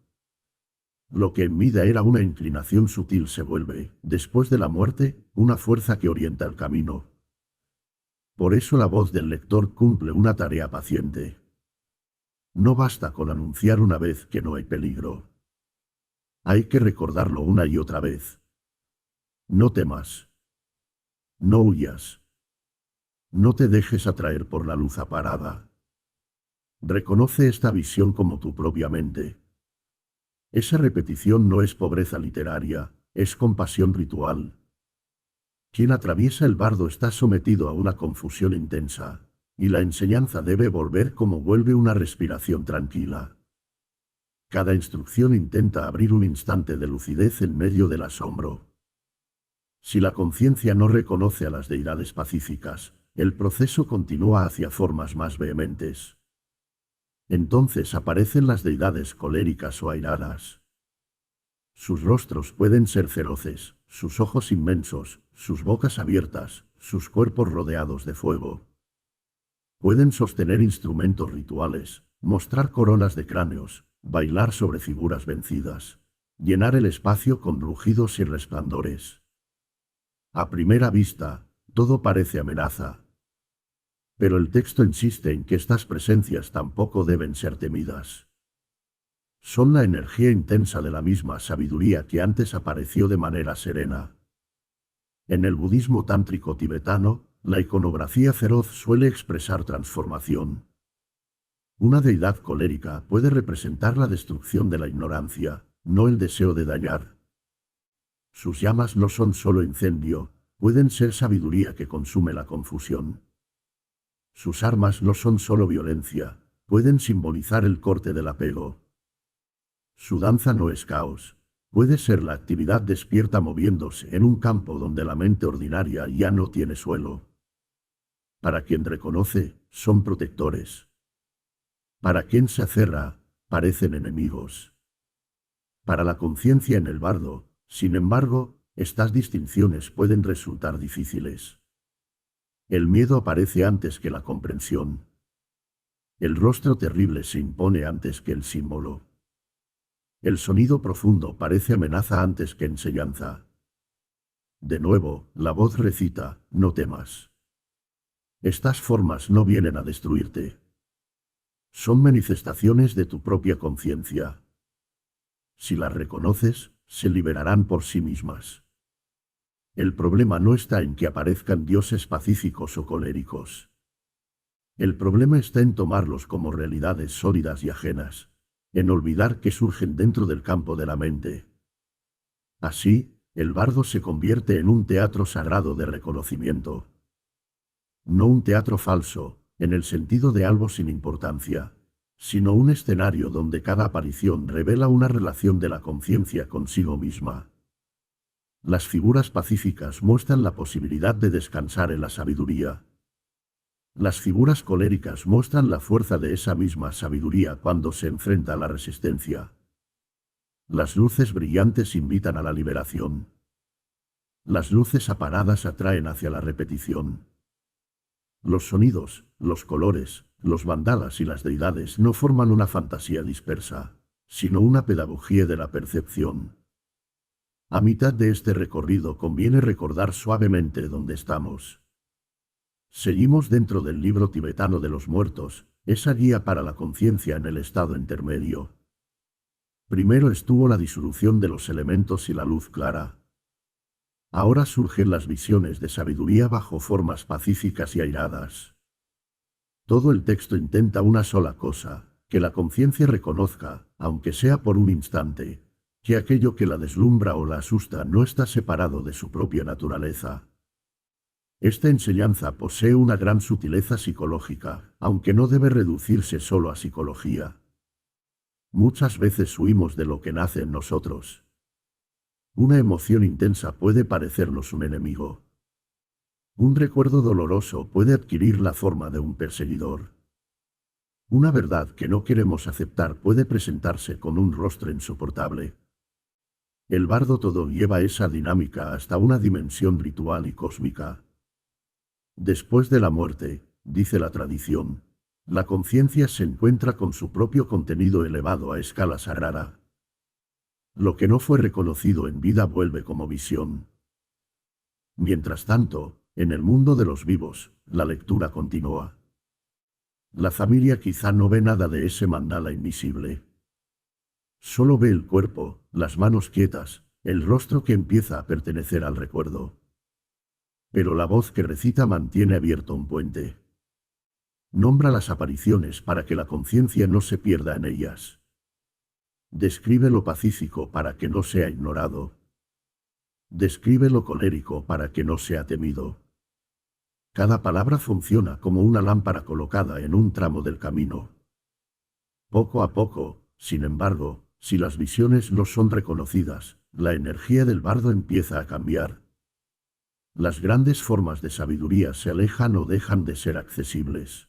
Lo que en vida era una inclinación sutil se vuelve, después de la muerte, una fuerza que orienta el camino. Por eso la voz del lector cumple una tarea paciente. No basta con anunciar una vez que no hay peligro. Hay que recordarlo una y otra vez. No temas. No huyas. No te dejes atraer por la luz apagada. Reconoce esta visión como tu propia mente. Esa repetición no es pobreza literaria, es compasión ritual. Quien atraviesa el bardo está sometido a una confusión intensa, y la enseñanza debe volver como vuelve una respiración tranquila. Cada instrucción intenta abrir un instante de lucidez en medio del asombro. Si la conciencia no reconoce a las deidades pacíficas, el proceso continúa hacia formas más vehementes. Entonces aparecen las deidades coléricas o airadas. Sus rostros pueden ser feroces, sus ojos inmensos, sus bocas abiertas, sus cuerpos rodeados de fuego. Pueden sostener instrumentos rituales, mostrar coronas de cráneos, bailar sobre figuras vencidas, llenar el espacio con rugidos y resplandores. A primera vista, todo parece amenaza. Pero el texto insiste en que estas presencias tampoco deben ser temidas. Son la energía intensa de la misma sabiduría que antes apareció de manera serena. En el budismo tántrico tibetano, la iconografía feroz suele expresar transformación. Una deidad colérica puede representar la destrucción de la ignorancia, no el deseo de dañar. Sus llamas no son solo incendio, pueden ser sabiduría que consume la confusión. Sus armas no son solo violencia, pueden simbolizar el corte del apego. Su danza no es caos, puede ser la actividad despierta moviéndose en un campo donde la mente ordinaria ya no tiene suelo. Para quien reconoce, son protectores. Para quien se aferra, parecen enemigos. Para la conciencia en el bardo, sin embargo, estas distinciones pueden resultar difíciles. El miedo aparece antes que la comprensión. El rostro terrible se impone antes que el símbolo. El sonido profundo parece amenaza antes que enseñanza. De nuevo, la voz recita, no temas. Estas formas no vienen a destruirte. Son manifestaciones de tu propia conciencia. Si las reconoces, se liberarán por sí mismas. El problema no está en que aparezcan dioses pacíficos o coléricos. El problema está en tomarlos como realidades sólidas y ajenas, en olvidar que surgen dentro del campo de la mente. Así, el bardo se convierte en un teatro sagrado de reconocimiento. No un teatro falso, en el sentido de algo sin importancia, sino un escenario donde cada aparición revela una relación de la conciencia consigo misma. Las figuras pacíficas muestran la posibilidad de descansar en la sabiduría. Las figuras coléricas muestran la fuerza de esa misma sabiduría cuando se enfrenta a la resistencia. Las luces brillantes invitan a la liberación. Las luces apagadas atraen hacia la repetición. Los sonidos, los colores, los mandalas y las deidades no forman una fantasía dispersa, sino una pedagogía de la percepción. A mitad de este recorrido conviene recordar suavemente dónde estamos. Seguimos dentro del libro tibetano de los muertos, esa guía para la conciencia en el estado intermedio. Primero estuvo la disolución de los elementos y la luz clara. Ahora surgen las visiones de sabiduría bajo formas pacíficas y airadas. Todo el texto intenta una sola cosa, que la conciencia reconozca, aunque sea por un instante, que aquello que la deslumbra o la asusta no está separado de su propia naturaleza. Esta enseñanza posee una gran sutileza psicológica, aunque no debe reducirse solo a psicología. Muchas veces huimos de lo que nace en nosotros. Una emoción intensa puede parecernos un enemigo. Un recuerdo doloroso puede adquirir la forma de un perseguidor. Una verdad que no queremos aceptar puede presentarse con un rostro insoportable. El bardo todo lleva esa dinámica hasta una dimensión ritual y cósmica. Después de la muerte, dice la tradición, la conciencia se encuentra con su propio contenido elevado a escala sagrada. Lo que no fue reconocido en vida vuelve como visión. Mientras tanto, en el mundo de los vivos, la lectura continúa. La familia quizá no ve nada de ese mandala invisible. Solo ve el cuerpo, las manos quietas, el rostro que empieza a pertenecer al recuerdo. Pero la voz que recita mantiene abierto un puente. Nombra las apariciones para que la conciencia no se pierda en ellas. Describe lo pacífico para que no sea ignorado. Describe lo colérico para que no sea temido. Cada palabra funciona como una lámpara colocada en un tramo del camino. Poco a poco, sin embargo, si las visiones no son reconocidas, la energía del bardo empieza a cambiar. Las grandes formas de sabiduría se alejan o dejan de ser accesibles.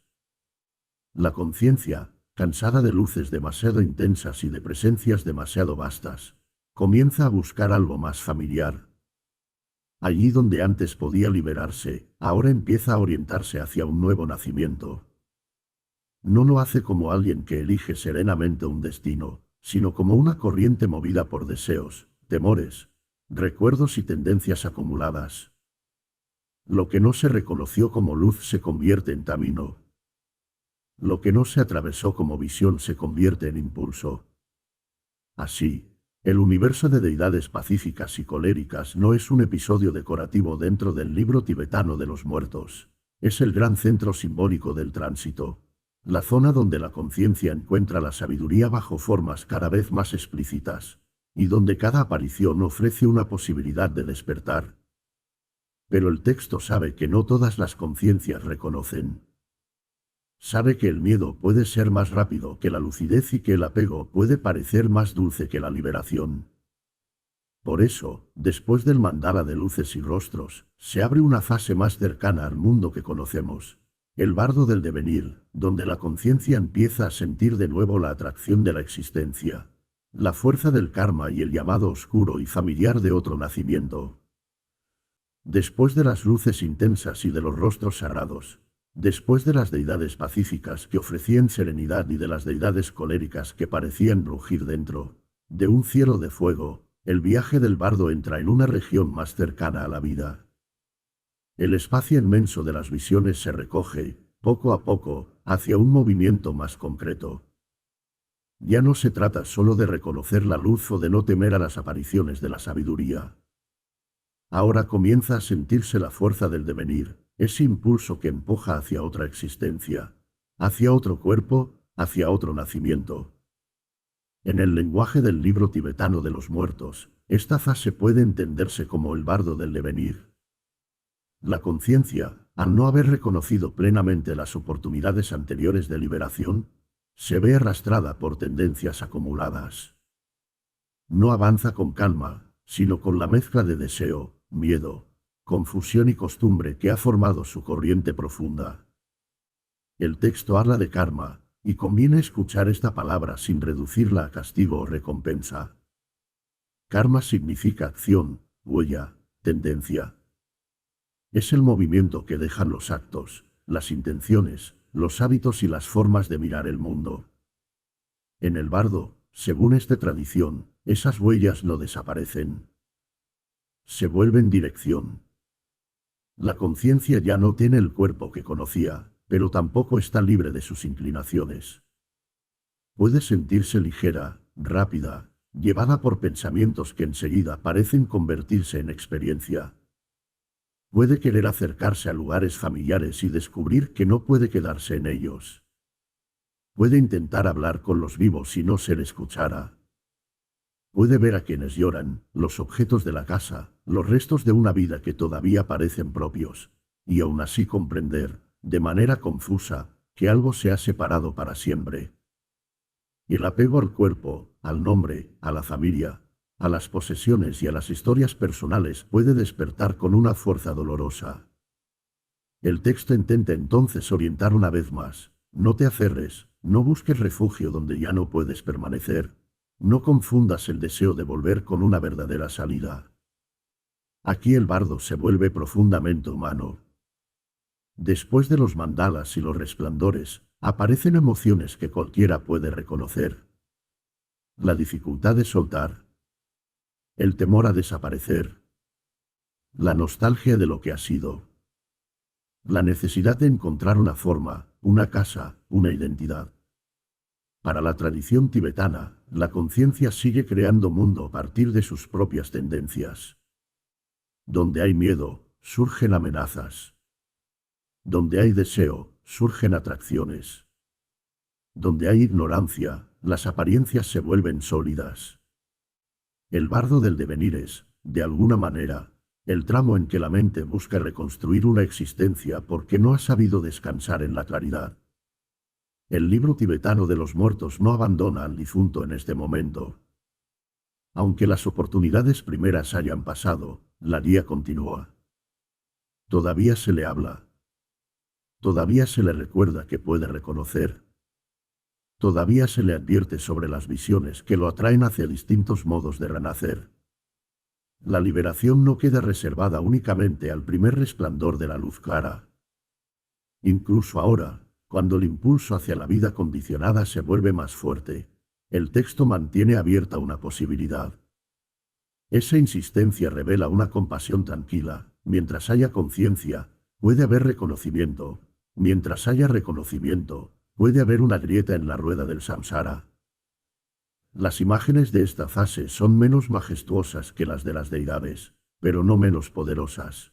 La conciencia, cansada de luces demasiado intensas y de presencias demasiado vastas, comienza a buscar algo más familiar. Allí donde antes podía liberarse, ahora empieza a orientarse hacia un nuevo nacimiento. No lo hace como alguien que elige serenamente un destino, sino como una corriente movida por deseos, temores, recuerdos y tendencias acumuladas. Lo que no se reconoció como luz se convierte en camino. Lo que no se atravesó como visión se convierte en impulso. Así, el universo de deidades pacíficas y coléricas no es un episodio decorativo dentro del libro tibetano de los muertos. Es el gran centro simbólico del tránsito. La zona donde la conciencia encuentra la sabiduría bajo formas cada vez más explícitas, y donde cada aparición ofrece una posibilidad de despertar. Pero el texto sabe que no todas las conciencias reconocen. Sabe que el miedo puede ser más rápido que la lucidez y que el apego puede parecer más dulce que la liberación. Por eso, después del mandala de luces y rostros, se abre una fase más cercana al mundo que conocemos, el bardo del devenir, donde la conciencia empieza a sentir de nuevo la atracción de la existencia, la fuerza del karma y el llamado oscuro y familiar de otro nacimiento. Después de las luces intensas y de los rostros sagrados, después de las deidades pacíficas que ofrecían serenidad y de las deidades coléricas que parecían rugir dentro de un cielo de fuego, el viaje del bardo entra en una región más cercana a la vida. El espacio inmenso de las visiones se recoge, poco a poco, hacia un movimiento más concreto. Ya no se trata solo de reconocer la luz o de no temer a las apariciones de la sabiduría. Ahora comienza a sentirse la fuerza del devenir, ese impulso que empuja hacia otra existencia, hacia otro cuerpo, hacia otro nacimiento. En el lenguaje del libro tibetano de los muertos, esta fase puede entenderse como el bardo del devenir. La conciencia, al no haber reconocido plenamente las oportunidades anteriores de liberación, se ve arrastrada por tendencias acumuladas. No avanza con calma, sino con la mezcla de deseo, miedo, confusión y costumbre que ha formado su corriente profunda. El texto habla de karma, y conviene escuchar esta palabra sin reducirla a castigo o recompensa. Karma significa acción, huella, tendencia. Es el movimiento que dejan los actos, las intenciones, los hábitos y las formas de mirar el mundo. En el bardo, según esta tradición, esas huellas no desaparecen. Se vuelven dirección. La conciencia ya no tiene el cuerpo que conocía, pero tampoco está libre de sus inclinaciones. Puede sentirse ligera, rápida, llevada por pensamientos que enseguida parecen convertirse en experiencia. Puede querer acercarse a lugares familiares y descubrir que no puede quedarse en ellos. Puede intentar hablar con los vivos y no ser escuchada. Puede ver a quienes lloran, los objetos de la casa, los restos de una vida que todavía parecen propios, y aún así comprender, de manera confusa, que algo se ha separado para siempre. El apego al cuerpo, al nombre, a la familia, a las posesiones y a las historias personales puede despertar con una fuerza dolorosa. El texto intenta entonces orientar una vez más: no te aferres, no busques refugio donde ya no puedes permanecer. No confundas el deseo de volver con una verdadera salida. Aquí el bardo se vuelve profundamente humano. Después de los mandalas y los resplandores, aparecen emociones que cualquiera puede reconocer. La dificultad de soltar. El temor a desaparecer. La nostalgia de lo que ha sido. La necesidad de encontrar una forma, una casa, una identidad. Para la tradición tibetana, la conciencia sigue creando mundo a partir de sus propias tendencias. Donde hay miedo, surgen amenazas. Donde hay deseo, surgen atracciones. Donde hay ignorancia, las apariencias se vuelven sólidas. El bardo del devenir es, de alguna manera, el tramo en que la mente busca reconstruir una existencia porque no ha sabido descansar en la claridad. El libro tibetano de los muertos no abandona al difunto en este momento. Aunque las oportunidades primeras hayan pasado, la guía continúa. Todavía se le habla. Todavía se le recuerda que puede reconocer. Todavía se le advierte sobre las visiones que lo atraen hacia distintos modos de renacer. La liberación no queda reservada únicamente al primer resplandor de la luz clara. Incluso ahora, cuando el impulso hacia la vida condicionada se vuelve más fuerte, el texto mantiene abierta una posibilidad. Esa insistencia revela una compasión tranquila. Mientras haya conciencia, puede haber reconocimiento. Mientras haya reconocimiento, puede haber una grieta en la rueda del samsara. Las imágenes de esta fase son menos majestuosas que las de las deidades, pero no menos poderosas.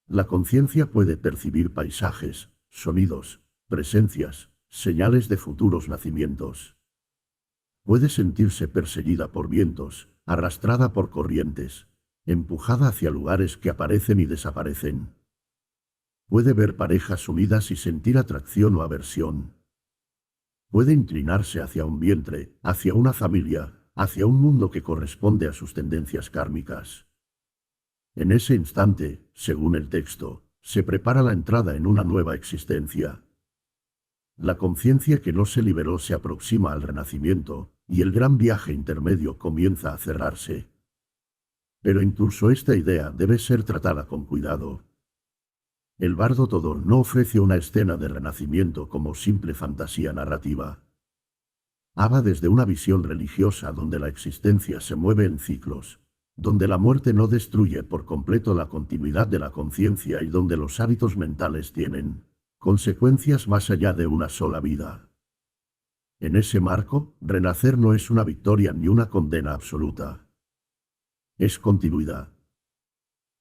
La conciencia puede percibir paisajes, sonidos, presencias, señales de futuros nacimientos. Puede sentirse perseguida por vientos, arrastrada por corrientes, empujada hacia lugares que aparecen y desaparecen. Puede ver parejas unidas y sentir atracción o aversión. Puede inclinarse hacia un vientre, hacia una familia, hacia un mundo que corresponde a sus tendencias kármicas. En ese instante, según el texto, se prepara la entrada en una nueva existencia. La conciencia que no se liberó se aproxima al renacimiento, y el gran viaje intermedio comienza a cerrarse. Pero incluso esta idea debe ser tratada con cuidado. El bardo Todor no ofrece una escena de renacimiento como simple fantasía narrativa. Habla desde una visión religiosa donde la existencia se mueve en ciclos, donde la muerte no destruye por completo la continuidad de la conciencia y donde los hábitos mentales tienen consecuencias más allá de una sola vida. En ese marco, renacer no es una victoria ni una condena absoluta. Es continuidad.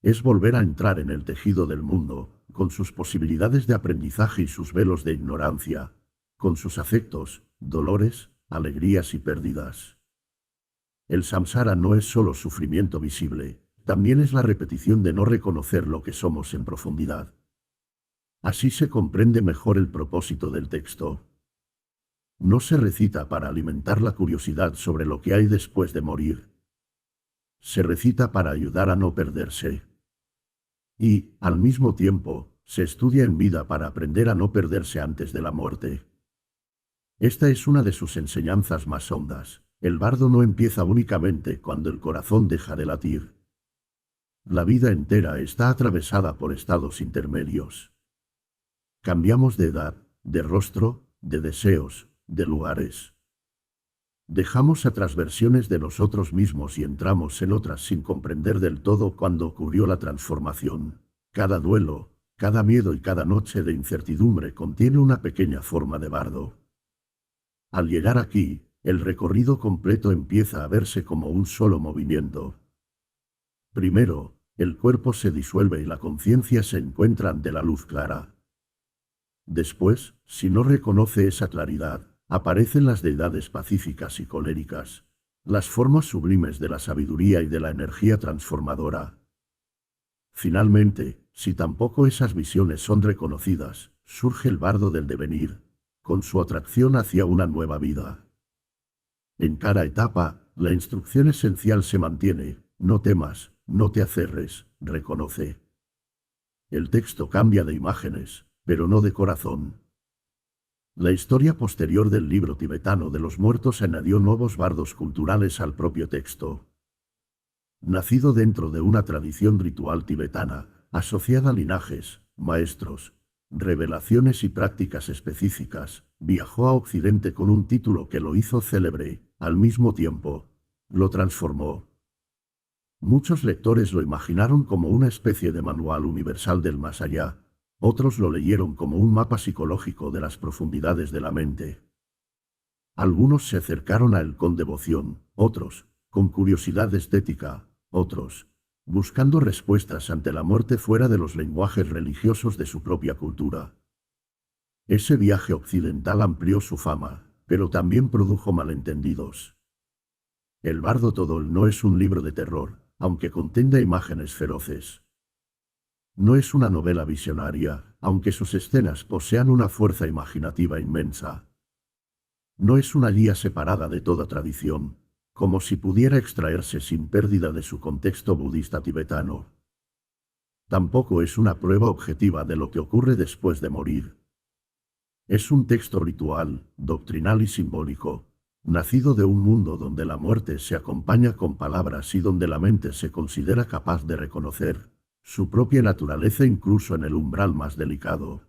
Es volver a entrar en el tejido del mundo, con sus posibilidades de aprendizaje y sus velos de ignorancia, con sus afectos, dolores, alegrías y pérdidas. El samsara no es solo sufrimiento visible, también es la repetición de no reconocer lo que somos en profundidad. Así se comprende mejor el propósito del texto. No se recita para alimentar la curiosidad sobre lo que hay después de morir. Se recita para ayudar a no perderse. Y, al mismo tiempo, se estudia en vida para aprender a no perderse antes de la muerte. Esta es una de sus enseñanzas más hondas. El bardo no empieza únicamente cuando el corazón deja de latir. La vida entera está atravesada por estados intermedios. Cambiamos de edad, de rostro, de deseos, de lugares. Dejamos atrás versiones de nosotros mismos y entramos en otras sin comprender del todo cuándo ocurrió la transformación. Cada duelo, cada miedo y cada noche de incertidumbre contiene una pequeña forma de bardo. Al llegar aquí, el recorrido completo empieza a verse como un solo movimiento. Primero, el cuerpo se disuelve y la conciencia se encuentra ante la luz clara. Después, si no reconoce esa claridad, aparecen las deidades pacíficas y coléricas, las formas sublimes de la sabiduría y de la energía transformadora. Finalmente, si tampoco esas visiones son reconocidas, surge el bardo del devenir, con su atracción hacia una nueva vida. En cada etapa, la instrucción esencial se mantiene: no temas, no te aferres, reconoce. El texto cambia de imágenes, pero no de corazón. La historia posterior del libro tibetano de los muertos añadió nuevos bardos culturales al propio texto. Nacido dentro de una tradición ritual tibetana, asociada a linajes, maestros, revelaciones y prácticas específicas, viajó a Occidente con un título que lo hizo célebre, al mismo tiempo, lo transformó. Muchos lectores lo imaginaron como una especie de manual universal del más allá. Otros lo leyeron como un mapa psicológico de las profundidades de la mente. Algunos se acercaron a él con devoción, otros, con curiosidad estética, otros, buscando respuestas ante la muerte fuera de los lenguajes religiosos de su propia cultura. Ese viaje occidental amplió su fama, pero también produjo malentendidos. El bardo Todol no es un libro de terror, aunque contenga imágenes feroces. No es una novela visionaria, aunque sus escenas posean una fuerza imaginativa inmensa. No es una guía separada de toda tradición, como si pudiera extraerse sin pérdida de su contexto budista tibetano. Tampoco es una prueba objetiva de lo que ocurre después de morir. Es un texto ritual, doctrinal y simbólico, nacido de un mundo donde la muerte se acompaña con palabras y donde la mente se considera capaz de reconocer su propia naturaleza incluso en el umbral más delicado.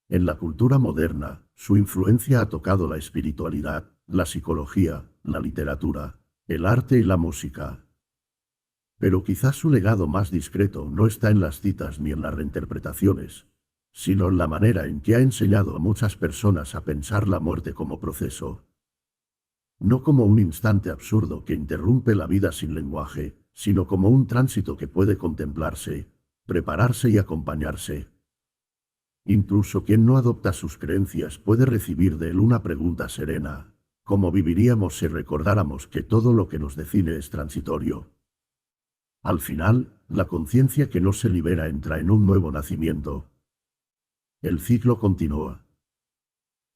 En la cultura moderna, su influencia ha tocado la espiritualidad, la psicología, la literatura, el arte y la música. Pero quizás su legado más discreto no está en las citas ni en las reinterpretaciones, sino en la manera en que ha enseñado a muchas personas a pensar la muerte como proceso. No como un instante absurdo que interrumpe la vida sin lenguaje, sino como un tránsito que puede contemplarse, prepararse y acompañarse. Incluso quien no adopta sus creencias puede recibir de él una pregunta serena: ¿cómo viviríamos si recordáramos que todo lo que nos define es transitorio? Al final, la conciencia que no se libera entra en un nuevo nacimiento. El ciclo continúa.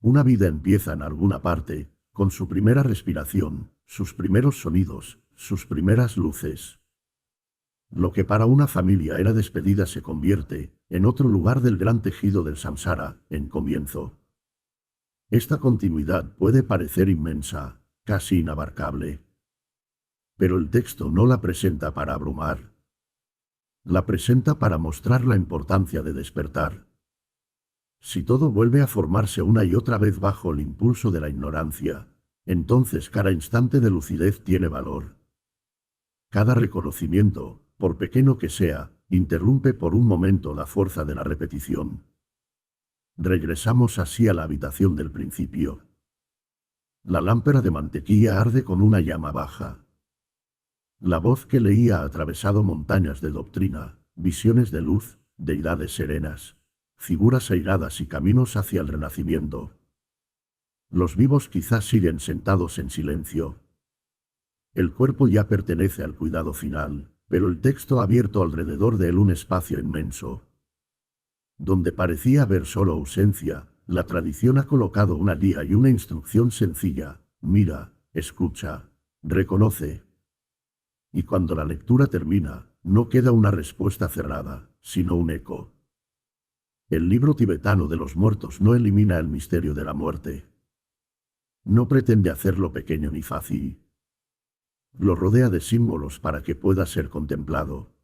Una vida empieza en alguna parte, con su primera respiración, sus primeros sonidos, sus primeras luces. Lo que para una familia era despedida se convierte, en otro lugar del gran tejido del samsara, en comienzo. Esta continuidad puede parecer inmensa, casi inabarcable. Pero el texto no la presenta para abrumar. La presenta para mostrar la importancia de despertar. Si todo vuelve a formarse una y otra vez bajo el impulso de la ignorancia, entonces cada instante de lucidez tiene valor. Cada reconocimiento, por pequeño que sea, interrumpe por un momento la fuerza de la repetición. Regresamos así a la habitación del principio. La lámpara de mantequilla arde con una llama baja. La voz que leía ha atravesado montañas de doctrina, visiones de luz, deidades serenas, figuras airadas y caminos hacia el renacimiento. Los vivos quizás siguen sentados en silencio. El cuerpo ya pertenece al cuidado final, pero el texto ha abierto alrededor de él un espacio inmenso. Donde parecía haber solo ausencia, la tradición ha colocado una guía y una instrucción sencilla: mira, escucha, reconoce. Y cuando la lectura termina, no queda una respuesta cerrada, sino un eco. El libro tibetano de los muertos no elimina el misterio de la muerte. No pretende hacerlo pequeño ni fácil. Lo rodea de símbolos para que pueda ser contemplado.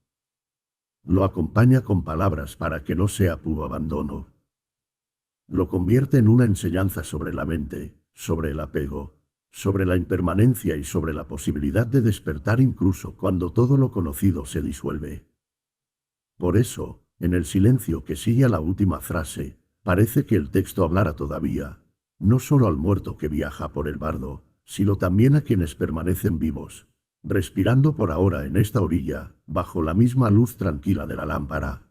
Lo acompaña con palabras para que no sea puro abandono. Lo convierte en una enseñanza sobre la mente, sobre el apego, sobre la impermanencia y sobre la posibilidad de despertar incluso cuando todo lo conocido se disuelve. Por eso, en el silencio que sigue a la última frase, parece que el texto hablara todavía, no solo al muerto que viaja por el bardo, sino también a quienes permanecen vivos, respirando por ahora en esta orilla, bajo la misma luz tranquila de la lámpara.